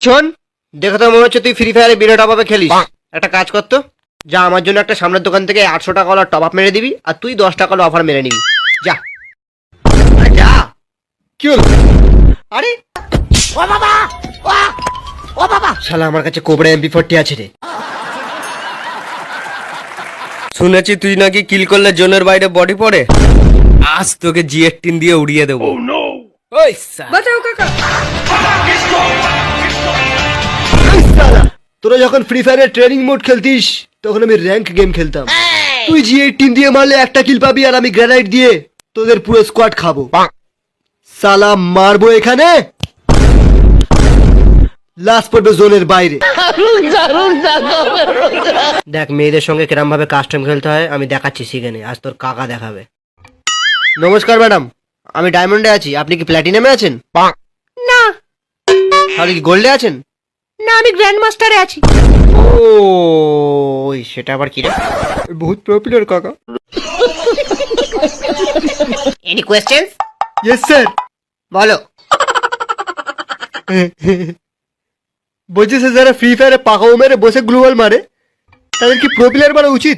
শোন, দেখে তো মনে হচ্ছে তুই ফ্রি ফায়ারে বিনা টপ আপে খেলিস। একটা কাজ করতো, যা আমার জন্য একটা সামনের দোকান থেকে 800 টাকা টপ আপ মেরে দিবি, আর তুই 10 টাকা অফার মেরে নিবি। যা। আরে যা। কি হলো? আরে ও বাবা, ও বাবা, শালা আমার কাছে কোবরা MP40 আছে রে। শুনেছি তুই নাকি কিল করলে জোনের বাইরে বডি পড়ে। আজ তোকে G18 দিয়ে উড়িয়ে দেবো। ওই বাঁচাও কাকা। শালা, তোরা যখন ফ্রি ফায়ারের ট্রেনিং মোড খেলতিস তখন আমি র্যাঙ্ক গেম খেলতাম। তুই G18 দিয়ে মারলে একটা কিল পাবি, আর আমি গ্রেনাইট দিয়ে তোদের পুরো স্কোয়াড খাবো। সালা মারবো এখানে, লাস্ট পড়বে জোনের বাইরে। দেখ মেয়েদের সঙ্গে কিরম ভাবে কাস্টম খেলতে হয় আমি দেখাচ্ছি, শিখে নে। আজ তোর কাকা দেখাবে। নমস্কার ম্যাডাম, আমি ডায়মন্ডে আছি, আপনি কি প্ল্যাটিনামে আছেন? না তাহলে কি গোল্ডে আছেন? না, আমি গ্র্যান্ড মাস্টারে আছি। ও সেটা আবার কি রে? বহুত পপুলার কাকা। Any questions? Yes sir. বলো। বলছি স্যার, যারা ফ্রি ফায়ারে পাকা মেরে বসে গ্লোবাল মারে তাদের কি প্রো প্লেয়ার মারা উচিত?